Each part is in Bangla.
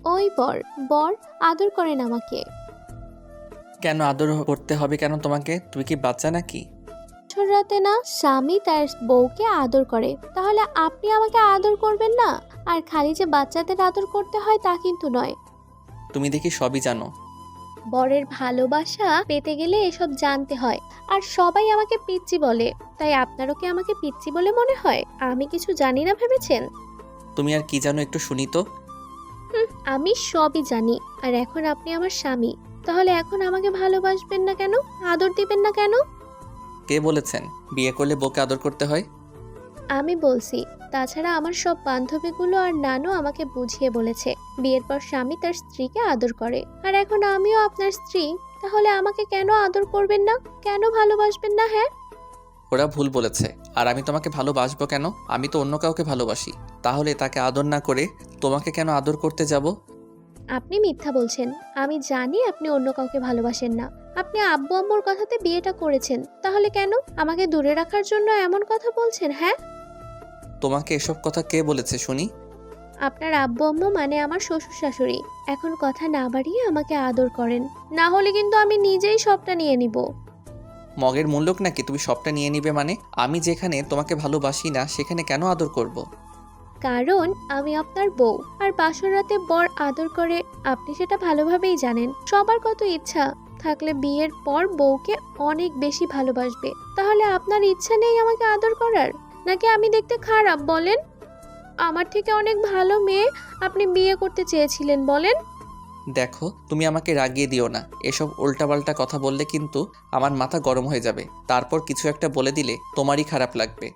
ওই বর, বর আদর করেন আমাকে। কেন আদর করতে হবে কেন তোমাকে? তুমি কি বাচ্চা নাকি? ছোট রাতে না স্বামী তার বউকে আদর করে, তাহলে আপনি আমাকে আদর করবেন না? আর খালি যে বাচ্চাদের আদর করতে হয় তা কিন্তু নয়। তুমি দেখি সবই জানো। বরের ভালোবাসা পেতে গেলে এসব জানতে হয়। আর সবাই আমাকে পিচ্চি বলে, তাই আপনারও কি আমাকে পিচ্চি বলে মনে হয়? আমি কিছু জানি না ভেবেছেন? তুমি আর কি জানো একটু শুনি তো। আমি সবই জানি। আর এখন আপনি আমার স্বামী, তাহলে এখন আমাকে ভালোবাসবেন না কেন? আদর দিবেন না কেন? কে বলেছেন বিয়ে করলে বউকে আদর করতে হয়? আমি বলছি। তাছাড়া আমার সব বান্ধবীগুলো আর নানু আমাকে বুঝিয়ে বলেছে বিয়ের পর স্বামী তার স্ত্রীকে আদর করে। আর এখন আমিও আপনার স্ত্রী, তাহলে আমাকে কেন আদর করবেন না? কেন ভালোবাসবেন না? হ্যাঁ, ওরা ভুল বলেছে। আর আমি তোমাকে ভালোবাসবো কেন? আমি তো অন্য কাউকে ভালোবাসি। তাহলে তাকে আদর না করে তোমাকে কেন আদর করতে যাব? আপনি মিথ্যা বলছেন। আমি জানি আপনি অন্য কাউকে ভালোবাসেন না। আপনি আব্বু আম্মুর কথাতে বিয়েটা করেছেন, তাহলে কেন আমাকে দূরে রাখার জন্য এমন কথা বলছেন? হ্যাঁ, তোমাকে এসব কথা কে বলেছে শুনি? আপনার আব্বু আম্মু মানে আমার শ্বশুর শাশুড়ি। এখন কথা না বাড়িয়ে আমাকে আদর করেন, না হলে কিন্তু আমি নিজেই সবটা নিয়ে নিব। মগের মূল্যক নাকি তুমি সবটা নিয়ে নিবে? মানে আমি যেখানে তোমাকে ভালোবাসি না সেখানে কেন আদর করব? কারণ আমি আপনার বউ, আর বাসর রাতে বর আদর করে আপনি সেটা ভালোভাবেই জানেন। সবার কত ইচ্ছা থাকলে বিয়ের পর বউকে অনেক বেশি ভালোবাসবে, তাহলে আপনার ইচ্ছা নেই আমাকে আদর করার? নাকি আমি দেখতে খারাপ বলেন? আমার থেকে অনেক ভালো মেয়ে আপনি বিয়ে করতে চেয়েছিলেন বলেন। দেখো তুমি আমাকে রাগিয়ে দিও না। এসব উল্টাপাল্টা কথা বললে কিন্তু আমার মাথা গরম হয়ে যাবে। তারপর কিছু একটা বলে দিলে তোমারই খারাপ লাগবে।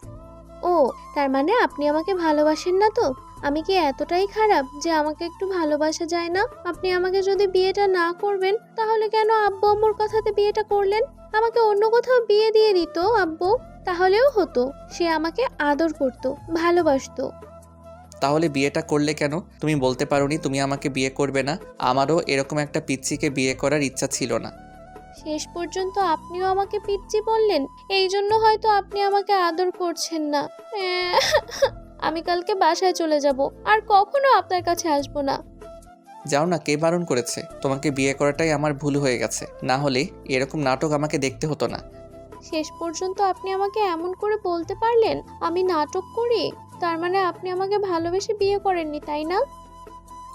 ও, তার মানে আপনি আমাকে ভালোবাসেন না তো? আমি কি এতটাই খারাপ যে আমাকে একটু ভালোবাসা যায় না? আপনি আমাকে যদি বিয়েটা না করবেন, তাহলে কেন আব্বু আম্মুর কথাতে বিয়েটা করলেন? আমাকে অন্য কোথাও বিয়ে দিয়ে দিত আব্বু, তাহলেও হতো। সে আমাকে আদর করতো, ভালোবাসতো। তাহলে বিয়েটা করলে কেন? তুমি বলতে পারোনি তুমি আমাকে বিয়ে করবে না? আমারও এরকম একটা পিচ্চিকে বিয়ে করার ইচ্ছা ছিল না। শেষ পর্যন্ত আপনিও আমাকে পিচ্চি বললেন। এই জন্য হয়তো আপনি আমাকে আদর করছেন না। আমি কালকে বাসায় চলে যাব, আর কখনো আপনার কাছে আসবো না। যাও না, কে বারণ করেছে? তোমাকে বিয়ে করাটাই আমার ভুল হয়ে গেছে, না হলে এরকম নাটক আমাকে দেখতে হতো না। শেষ পর্যন্ত আপনি আমাকে এমন করে বলতে পারলেন আমি নাটক করি? তার মানে আপনি আমাকে ভালোবেসে বিয়ে করেননি, তাই না?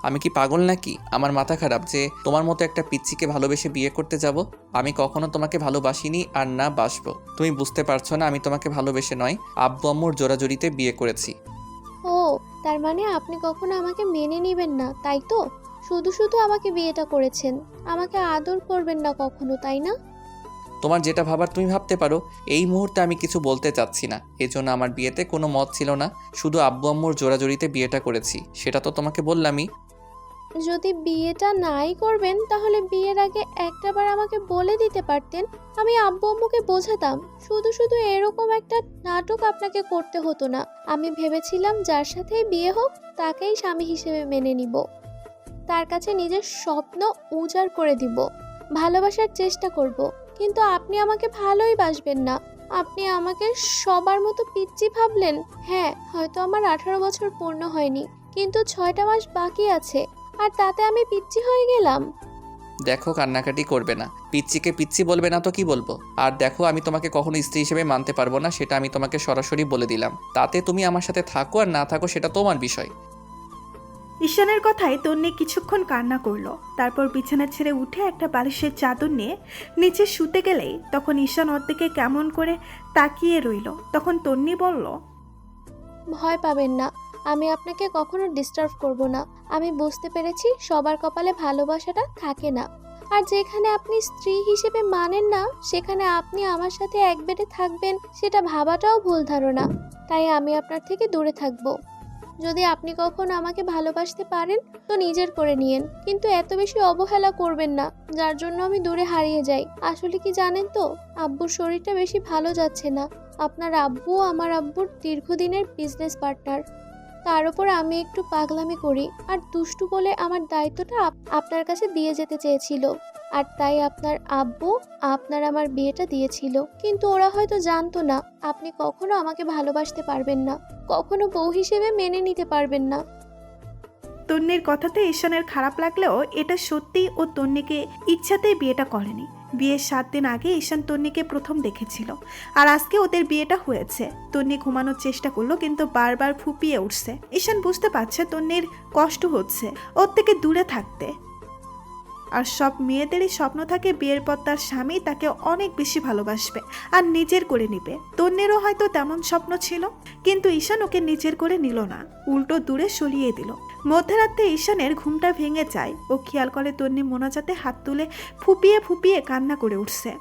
আমি কি পাগল নাকি? আমার মাথা খারাপ যে তোমার মতো একটা পিচ্চিকে ভালোবেসে বিয়ে করতে যাব? আমি কখনো তোমাকে ভালোবাসিনি আর না বাসবো। তুমি বুঝতে পারছো না আমি তোমাকে ভালোবেসে নয়, আব্বু আম্মুর জোরাজুরিতে বিয়ে করেছি। ও, তার মানে আপনি কখনো আমাকে মেনে নেবেন না, তাই তো? শুধু শুধু আমাকে বিয়েটা করেছেন, আমাকে আদর করবেন না কখনো, তাই না? তোমার যেটা ভাবার তুমি ভাবতে পারো। এই মুহূর্তে আমি কিছু বলতে চাচ্ছি না, এজন্য আমার বিয়েতে কোনো মত ছিল না। শুধু আব্বু আম্মুর জোরাজুরিতে বিয়েটা করেছি, সেটা তো তোমাকে বললামই। যদি বিয়েটা নাই করবেন, তাহলে বিয়ের আগে একটাবার আমাকে বলে দিতে পারতেন। আমি আব্বু আম্মুকে বোঝাতাম। শুধু শুধু এরকম একটা নাটক আপনাকে করতে হতো না। আমি ভেবেছিলাম যার সাথেই বিয়ে হোক তাকেই স্বামী হিসেবে মেনে নিব, তার কাছে নিজের স্বপ্ন উজাড় করে দিব, ভালোবাসার চেষ্টা করব। কিন্তু আপনি আমাকে ভালোই বাসবেন না। আপনি আমাকে সবার মতো পিচ্চি ভাবলেন। হ্যাঁ, হয়তো আমার 18 বছর পূর্ণ হয়নি, কিন্তু 6টা মাস বাকি আছে, আর তাতে আমি পিচ্চি হয়ে গেলাম। দেখো কান্নাকাটি করবে না। পিচ্চিকে পিচ্চি বলবে না তো কি বলবো? আর দেখো আমি তোমাকে কখনো স্ত্রী হিসেবে মানতে পারবো না, সেটা আমি তোমাকে সরাসরি বলে দিলাম। তাতে তুমি আমার সাথে থাকো আর না থাকো সেটা তোমার বিষয়। ঈশানের কথায় তন্নি কিছুক্ষণ কান্না করলো। তারপর বিছানা ছেড়ে উঠে একটা বালিশের চাদর নিয়ে নিচে শুতে গেলেই তখন ঈশান ওর দিকে কেমন করে তাকিয়ে রইল। তখন তন্নি বলল, ভয় পাবেন না, আমি আপনাকে কখনো ডিস্টার্ব করব না। আমি বুঝতে পেরেছি সবার কপালে ভালোবাসাটা থাকে না। আর যেখানে আপনি স্ত্রী হিসেবে মানেন না, সেখানে আপনি আমার সাথে এক বেডে থাকবেন সেটা ভাবাটাও ভুল ধারণা। তাই আমি আপনার থেকে দূরে থাকব। যদি আপনি কখনো আমাকে ভালোবাসতে পারেন তো নিজের করে নিয়েন, কিন্তু এত বেশি অবহেলা করবেন না যার জন্য আমি দূরে হারিয়ে যাই। আসলে কি জানেন তো, আব্বুর শরীরটা বেশি ভালো যাচ্ছে না। আপনার আব্বু আমার আব্বুর দীর্ঘদিনের বিজনেস পার্টনার। তার উপর আমি একটু পাগলামি করি আর দুষ্টু বলে আমার দায়িত্বটা আপনার কাছে দিয়ে যেতে চেয়েছিল। আর তাই আপনার আব্বু আপনার আমার বিয়েটা দিয়েছিল, কিন্তু ওরা হয়তো জানতো না আপনি কখনো আমাকে ভালোবাসতে পারবেন না, কখনো বউ হিসেবে মেনে নিতে পারবেন না। তন্নির কথাতে ঈশানের খারাপ লাগলেও এটা সত্যি ও তন্নিকে ইচ্ছাতেই বিয়েটা করেনি। বিয়ের 7 দিন আগে ঈশান তন্নিকে প্রথম দেখেছিল, আর আজকে ওদের বিয়েটা হয়েছে। তন্নি ঘুমানোর চেষ্টা করলো কিন্তু বারবার ফুপিয়ে উঠছে। ঈশান বুঝতে পারছে তন্নির কষ্ট হচ্ছে ওর থেকে দূরে থাকতে। আর সব মেয়েদেরই স্বপ্ন থাকে বিয়ের পর তার স্বামী তাকে অনেক বেশি ভালোবাসবে আর নিজের করে নিবে। তন্নিরও হয়তো তেমন স্বপ্ন ছিল, কিন্তু ঈশান ওকে নিজের করে নিল না, উল্টো দূরে সরিয়ে দিল। মধ্যরাতে ঈশানের ঘুমটা ভেঙে যায়। ও খেয়াল করে তন্নি মোনাজাতে হাত তুলে ফুপিয়ে ফুপিয়ে কান্না করে উঠছে।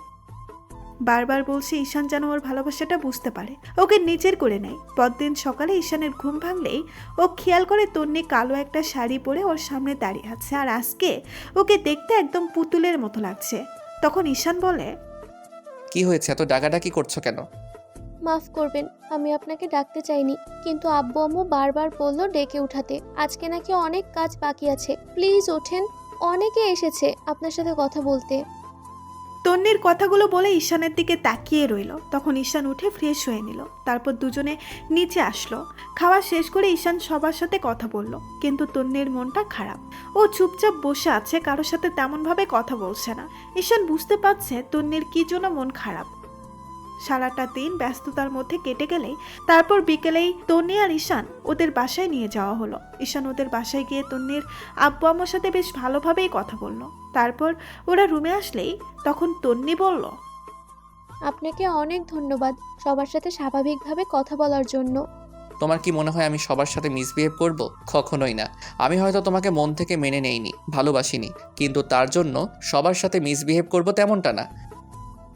বারবার বলছে ঈশান যেন ওর ভালোবাসাটা বুঝতে পারে, ওকে নিজের করে নেয়। পরদিন সকালে ঈশানের ঘুম ভাঙলেই ও খেয়াল করে তন্নি কালো একটা শাড়ি পরে ওর সামনে দাঁড়িয়ে আছে, আর আজকে ওকে দেখতে একদম পুতুলের মতো লাগছে। তখন ঈশান বলে, কি হয়েছে, এত ডাকাডাকি করছো কেন? মাফ করবেন, আমি আপনাকে ডাকতে চাইনি, কিন্তু আব্বু আম্মু বারবার বললো ডেকে উঠাতে। আজকে নাকি অনেক কাজ বাকি আছে, প্লিজ ওঠেন, অনেকে এসেছে আপনার সাথে কথা বলতে। তন্নির কথাগুলো বলে ঈশানের দিকে তাকিয়ে রইল। তখন ঈশান উঠে ফ্রেশ হয়ে নিল, তারপর দুজনে নিচে আসলো। খাওয়া শেষ করে ঈশান সবার সাথে কথা বলল, কিন্তু তন্নির মনটা খারাপ। ও চুপচাপ বসে আছে, কারোর সাথে তেমনভাবে কথা বলছে না। ঈশান বুঝতে পারছে তন্নির কি জন্য মন খারাপ। সারাটা দিন ব্যস্ততার মধ্যে কেটে গেলেই তারপর বিকেলেই তন্নি আর ঈশান ওদের বাসায় নিয়ে যাওয়া হলো। ঈশান ওদের বাসায় গিয়ে তন্নির আব্বু আম্মুর সাথে বেশ ভালোভাবেই কথা বলল। তারপর ওরা রুমে আসলেই তখন তন্নি বলল, আপনাকে অনেক ধন্যবাদ সবার সাথে স্বাভাবিকভাবে কথা বলার জন্য। তোমার কি মনে হয় আমি সবার সাথে মিসবিহেভ করব? কখনোই না। আমি হয়তো তোমাকে মন থেকে মেনে নেইনি, ভালোবাসিনি, কিন্তু তার জন্য সবার সাথে মিসবিহেভ করব তেমনটা না।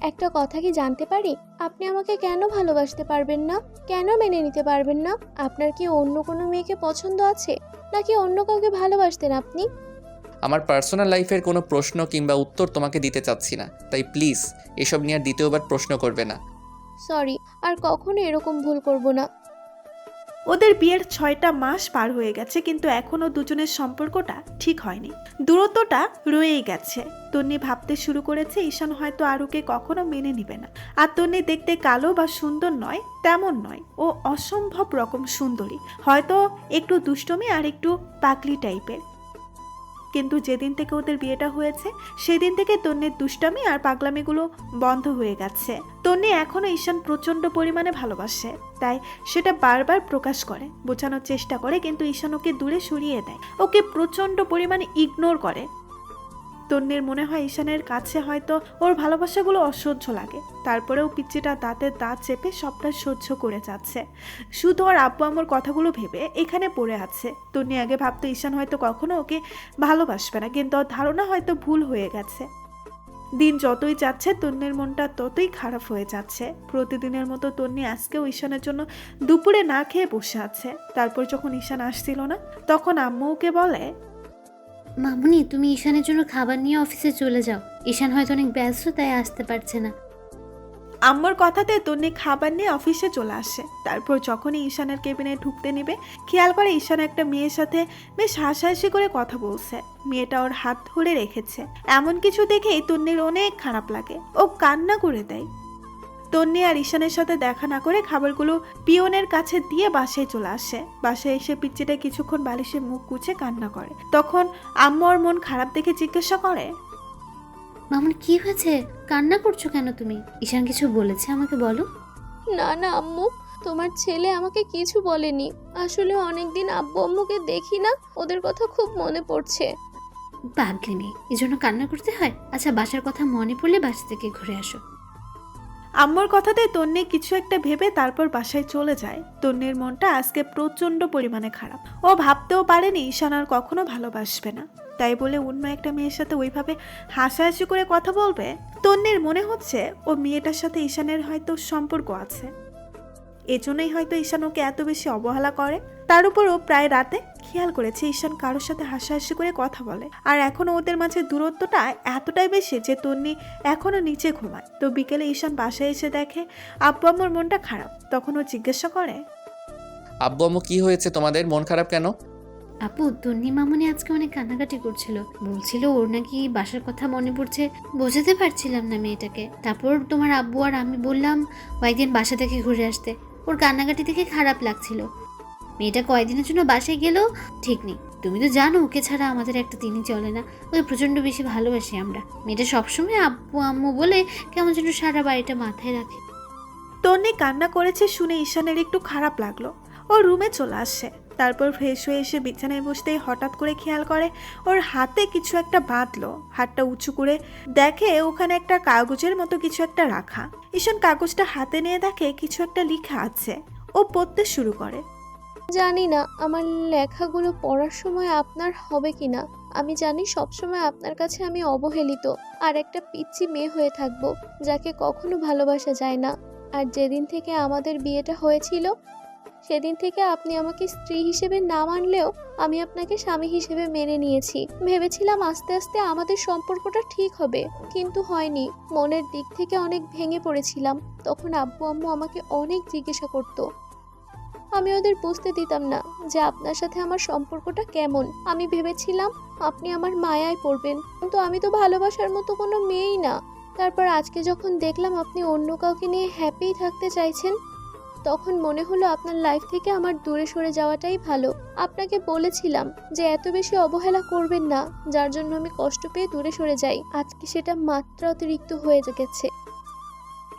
একটা কথা কি জানতে পারি, আপনি আমাকে কেন ভালোবাসতে পারবেন না, কেন মেনে নিতে পারবেন না? আপনার কি অন্য কোনো মেয়েকে পছন্দ আছে, নাকি অন্য কাউকে ভালোবাসতেন আপনি? আমার পার্সোনাল লাইফের কোনো প্রশ্ন কিংবা উত্তর তোমাকে দিতে চাচ্ছি না, তাই প্লিজ এসব নিয়ে আর দ্বিতীয়বার প্রশ্ন করবে না। সরি, আর কখনো এরকম ভুল করব না। ওদের বিয়ের 6টা মাস পার হয়ে গেছে, কিন্তু এখনো দুজনের সম্পর্কটা ঠিক হয়নি, দূরত্বটা রয়েই গেছে। তন্নি ভাবতে শুরু করেছে ঈশান হয়তো আরুকে কখনো মেনে নিবে না। আর তন্নি দেখতে কালো বা সুন্দর নয়, তেমন নয়, ও অসম্ভব রকম সুন্দরী, হয়তো একটু দুষ্টমি আর একটু পাগলি টাইপের। কিন্তু যেদিন থেকে ওদের বিয়েটা হয়েছে সেদিন থেকে তন্নির দুষ্টামি আর পাগলামিগুলো বন্ধ হয়ে গেছে। তন্নি এখনো ঈশান প্রচন্ড পরিমাণে ভালোবাসে, তাই সেটা বারবার প্রকাশ করে, বোঝানোর চেষ্টা করে, কিন্তু ঈশান ওকে দূরে সরিয়ে দেয়, ওকে প্রচন্ড পরিমাণে ইগনোর করে। তন্নির মনে হয় ঈশানের কাছে হয়তো ওর ভালোবাসাগুলো অসহ্য লাগে, তারপরেও পিচ্চিটা দাঁতে দাঁত চেপে সবটা সহ্য করে যাচ্ছে। শুধু ওর আব্বু আম্মুর কথাগুলো ভেবে এখানে পড়ে আছে। তন্নি আগে ভাবতো ঈশান হয়তো কখনো ওকে ভালোবাসবে না, কিন্তু ওর ধারণা হয়তো ভুল হয়ে গেছে। দিন যতই যাচ্ছে তন্নির মনটা ততই খারাপ হয়ে যাচ্ছে। প্রতিদিনের মতো তন্নি আজকেও ঈশানের জন্য দুপুরে না খেয়ে বসে আছে। তারপর যখন ঈশান আসছিল না তখন আম্মু ওকে বলে, মামুনি, তুমি ঈশানের জন্য খাবার নিয়ে অফিসে চলে যাও, ঈশান হয়তো অনেক ব্যস্ত তাই আসতে পারছে না। আম্মুর কথাতে তন্নি খাবার নিয়ে অফিসে চলে আসে। তারপর যখনই ঈশানের কেবিনে ঢুকতে নেবে খেয়াল করে ঈশান একটা মেয়ের সাথে বেশ হাসাহাসি করে কথা বলছে। মেয়েটা ওর হাত ধরে রেখেছে। এমন কিছু দেখেই তন্নির অনেক খারাপ লাগে, ও কান্না করে দেয়। তন্নি আর ঈশানের সাথে দেখা না করে খাবারগুলো পিয়নের কাছে দিয়ে বাসায় চলে আসে। বাসায় এসে পিচ্চিটা কিছুক্ষণ বালিশে মুখ গুছে কান্না করে। তখন আম্মু ওর মন খারাপ দেখে জিজ্ঞাসা করে, মামুনি কি হয়েছে, কান্না করছো কেন তুমি? ঈশান কিছু বলেছে আমাকে বলো। না না আম্মু, তোমার ছেলে আমাকে কিছু বলেনি। আসলে অনেকদিন আব্বু আম্মুকে দেখি না, ওদের কথা খুব মনে পড়ছে। পাগলি মেয়ে, এজন্য কান্না করতে হয়? আচ্ছা, বাসার কথা মনে পড়লে বাসা থেকে ঘুরে আসো। আম্মুর কথাতে তন্নি কিছু একটা ভেবে তারপর বাসায় চলে যায়। তন্নির মনটা আজকে প্রচন্ড পরিমাণে খারাপ। ও ভাবতেও পারেনি ঈশান আর কখনো ভালোবাসবে না, তাই বলে অন্য একটা মেয়ের সাথে ওইভাবে হাসাহাসি করে কথা বলবে। তন্নির মনে হচ্ছে ও মেয়েটার সাথে ঈশানের হয়তো সম্পর্ক আছে, এজন্যই হয়তো ঈশান ওকে এত বেশি অবহেলা করে। তার উপরও প্রায় রাতে খেয়াল করেছে ঈশান কারোর সাথে হাসাহাসি করে কথা বলে, আর এখনো ওদের মাঝে দূরত্বটা এতটাই বেশি যে তন্নি এখনো নিচে ঘুমায়। তো বিকেলে ঈশান বাসায় এসে দেখে আব্বু আম্মুর মনটা খারাপ। তখন ও জিজ্ঞাসা করে, আব্বু আম্মু কি হয়েছে তোমাদের, মন খারাপ কেন? আপু, তন্নি মামুনি আজকে অনেক কান্নাকাটি করছিল, বলছিল ওর নাকি বাসার কথা মনে পড়ছে। বোঝাতে পারছিলাম না মেয়েটাকে। তারপর তোমার আব্বু আর আমি বললাম কয়েকদিন বাসা থেকে ঘুরে আসতে। ওর কান্নাকাটি দেখে খারাপ লাগছিল। মেয়েটা কয়েকদিনের জন্য বাসায় গেলেও ঠিক নেই। তুমি তো জানো ওকে ছাড়া আমাদের একটা দিনই চলে না। ওকে প্রচণ্ড বেশি ভালোবাসি আমরা। মেয়েটা সবসময় আব্বু আম্মু বলে কেমন যেন সারা বাড়িটা মাথায় রাখে। তন্নি কান্না করেছে শুনে ঈশানের একটু খারাপ লাগলো। ও রুমে চলে আসে। তারপর ফ্রেশ হয়ে এসে বিছানায় বসতেই হঠাৎ করে খেয়াল করে ওর হাতে কিছু একটা বাঁধলো। হাতটা উঁচু করে দেখে ওখানে একটা কাগজের মতো কিছু একটা রাখা। ঈশান কাগজটা হাতে নিয়ে দেখে কিছু একটা লেখা আছে। ও পড়তে শুরু করে। জানি না আমার লেখাগুলো পড়ার সময় আপনার হবে কিনা। আমি জানি সবসময় আপনার কাছে আমি অবহেলিত আর একটা পিচ্চি মেয়ে হয়ে থাকবো, যাকে কখনো ভালোবাসা যায় না। আর যেদিন থেকে আমাদের বিয়েটা হয়েছিল সেদিন থেকে আপনি আমাকে স্ত্রী হিসেবে না মানলেও আমি আপনাকে স্বামী হিসেবে মেনে নিয়েছি। ভেবেছিলাম আস্তে আস্তে আমাদের সম্পর্কটা ঠিক হবে, কিন্তু হয়নি। মনের দিক থেকে অনেক ভেঙে পড়েছিলাম। তখন আব্বু আম্মু আমাকে অনেক জিজ্ঞাসা করতো। আমি ওদের বুঝতে দিতাম না যে আপনার সাথে আমার সম্পর্কটা কেমন। আমি ভেবেছিলাম আপনি আমার মায়ায় পড়বেন, কিন্তু আমি তো ভালোবাসার মতো কোনো মেয়েই না। তারপর আজকে যখন দেখলাম আপনি অন্য কাউকে নিয়ে হ্যাপি থাকতে চাইছেন, তখন মনে হলো আপনার লাইফ থেকে আমার দূরে সরে যাওয়াটাই ভালো। আপনাকে বলেছিলাম যে এত বেশি অবহেলা করবেন না, যার জন্য আমি কষ্ট পেয়ে দূরে সরে যাই। আজকে সেটা মাত্রা অতিরিক্ত হয়ে গেছে,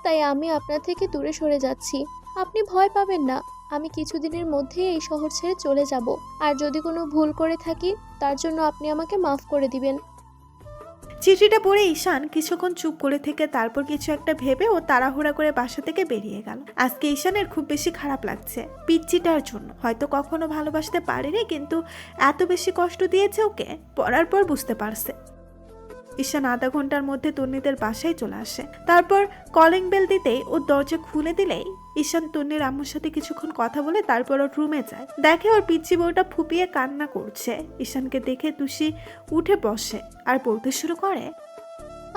তাই আমি আপনার থেকে দূরে সরে যাচ্ছি। আপনি ভয় পাবেন না, আমি কিছুদিনের মধ্যেই এই শহর ছেড়ে চলে যাব। আর যদি কোনো ভুল করে থাকি তার জন্য আপনি আমাকে মাফ করে দিবেন। চিঠিটা পড়ে ঈশান কিছুক্ষণ চুপ করে থেকে তারপর কিছু একটা ভেবে ও তাড়াহুড়া করে বাসা থেকে বেরিয়ে গেল। আজকে ঈশানের খুব বেশি খারাপ লাগছে পিচ্চিটার জন্য। হয়তো কখনো ভালোবাসতে পারেনি, কিন্তু এত বেশি কষ্ট দিয়েছে ওকে পড়ার পর বুঝতে পারছে। ঈশান আধা ঘন্টার মধ্যে তন্নিদের বাসায় চলে আসে। তারপর কলিং বেল দিতেই ও দরজা খুলে দিলেই ঈশান তন্নির আম্মুর সাথে কিছুক্ষণ কথা বলে তারপর ওর রুমে যায়। দেখে ওর পিচ্চি বউটা ফুপিয়ে কান্না করছে। ঈশানকে দেখে তুষি উঠে বসে আর বলতে শুরু করে,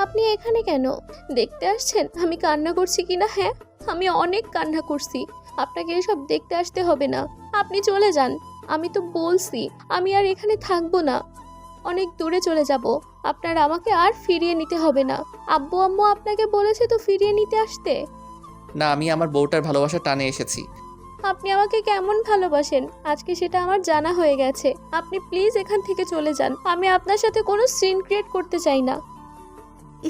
আপনি এখানে কেন? দেখতে আসছেন আমি কান্না করছি কিনা? হ্যাঁ, আমি অনেক কান্না করছি। আপনাকে এসব দেখতে আসতে হবে না, আপনি চলে যান। আমি তো বলছি আমি আর এখানে থাকবো না, অনেক দূরে চলে যাব। আপনার আমাকে আর ফিরিয়ে নিতে হবে না। আব্বু আম্মু আপনাকে বলেছে তো ফিরিয়ে নিতে আসতে। না, আমি আমার বউটার ভালোবাসা টানে এসেছি। আপনি আমাকে কেমন ভালোবাসেন আজকে সেটা আমার জানা হয়ে গেছে। আপনি প্লিজ এখান থেকে চলে যান। আমি আপনার সাথে কোনো সিন ক্রিয়েট করতে চাই না।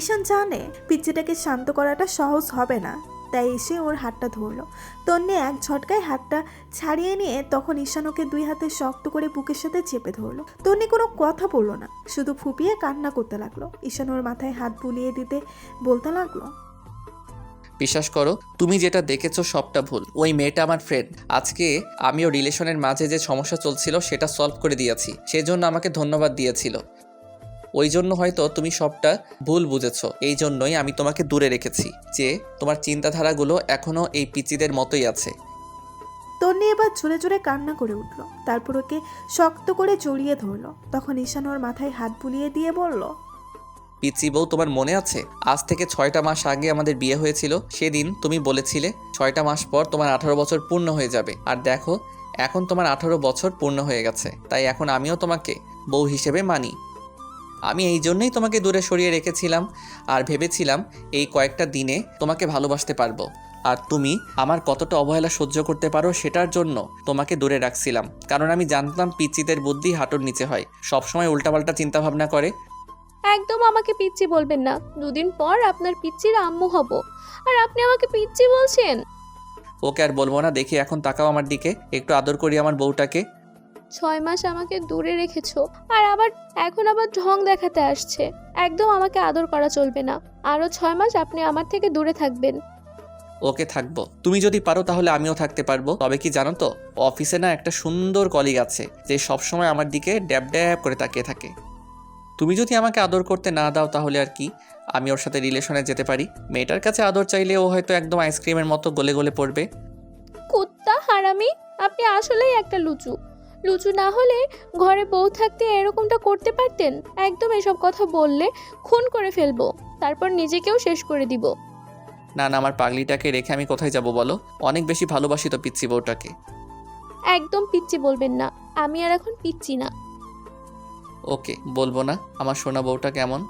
ঈশান জানে পিচ্চিটাকে শান্ত করাটা সহজ হবে না, তাই এসে ওর হাতটা ধরলো। তন্নি এক ঝটকায় হাতটা ছাড়িয়ে নিয়ে তখন ঈশান ওকে দুই হাতে শক্ত করে বুকের সাথে চেপে ধরলো। তন্নি কোনো কথা বললো না, শুধু ফুপিয়ে কান্না করতে লাগলো। ঈশান ওর মাথায় হাত বুলিয়ে দিতে বলতে লাগলো, বিশ্বাস করো, তুমি যেটা দেখেছো সবটা ভুল। ওই মেয়েটা আমার ফ্রেন্ড। আজকে আমিও রিলেশনের মাঝে যে সমস্যা চলছিল সেটা সলভ করে দিয়েছি, সেজন্য আমাকে ধন্যবাদ দিয়েছিল। ওই জন্য হয়তো তুমি সবটা ভুল বুঝেছো। এই জন্যই আমি তোমাকে দূরে রেখেছি, যে তোমার চিন্তাধারাগুলো এখনও এই পিচিদের মতোই আছে। তন্নি এবার জোরে জোরে কান্না করে উঠলো। তারপর ওকে শক্ত করে জড়িয়ে ধরলো। তখন ঈশান ওর মাথায় হাত বুলিয়ে দিয়ে বলল, পিচি বউ, তোমার মনে আছে আজ থেকে 6টা মাস আগে আমাদের বিয়ে হয়েছিল? সেদিন তুমি বলেছিলে 6টা মাস পর তোমার 18 বছর পূর্ণ হয়ে যাবে। আর দেখো, এখন তোমার 18 বছর পূর্ণ হয়ে গেছে। তাই এখন আমিও তোমাকে বউ হিসেবে মানি। আমি এই জন্যই তোমাকে দূরে সরিয়ে রেখেছিলাম আর ভেবেছিলাম এই কয়েকটা দিনে তোমাকে ভালোবাসতে পারবো। আর তুমি আমার কতটা অবহেলা সহ্য করতে পারো সেটার জন্য তোমাকে দূরে রাখছিলাম, কারণ আমি জানতাম পিচ্চিদের বুদ্ধি হাঁটুর নিচে হয়, সবসময় উল্টাপাল্টা চিন্তাভাবনা করে। একদম আমাকে পিচ্চি বলবেন না। দুদিন পর আপনার পিচ্চির আম্মু হব, আর আপনি আমাকে পিচ্চি বলছেন? ওকে আর বলবো না। দেখি এখন তাকাও আমার দিকে, একটু আদর করি আমার বউটাকে। 6 মাস আমাকে দূরে রেখেছো, আর এখন আবার ঢং দেখাতে আসছে। একদম আমাকে আদর করা চলবে না। আরো 6 মাস আপনি আমার থেকে দূরে থাকবেন। ওকে, থাকবো। তুমি যদি পারো তাহলে আমিও থাকতে পারবো। তবে কি জানো তো, অফিসে না একটা সুন্দর কলিগ আছে যে সবসময় আমার দিকে ড্যাব ড্যাব করে তাকিয়ে থাকে। তুমি যদি আমাকে আদর করতে না দাও তাহলে আর কি, আমি ওর সাথে রিলেশনে যেতে পারি। মেয়েটার কাছে আদর চাইলে ও হয়তো একদম আইসক্রিমের মতো গলে গলে পড়বে। কুত্তা হারামি, আপনি আসলেই একটা লুচু। লুচু না হলে ঘরে বউ থাকতে এরকমটা করতে পারতেন? একদম এসব কথা বললে খুন করে ফেলবো, তারপর নিজেকেও শেষ করে দিব। না না, আমার পাগলিটাকে রেখে আমি কোথায় যাব বলো? অনেক বেশি ভালোবাসি তো পিচ্ছি বউটাকে। একদম পিচ্চি বলবেন না, আমি আর এখন পিচ্চি না। ওকে, বলবো না। আমার সোনা বউটা কেমন?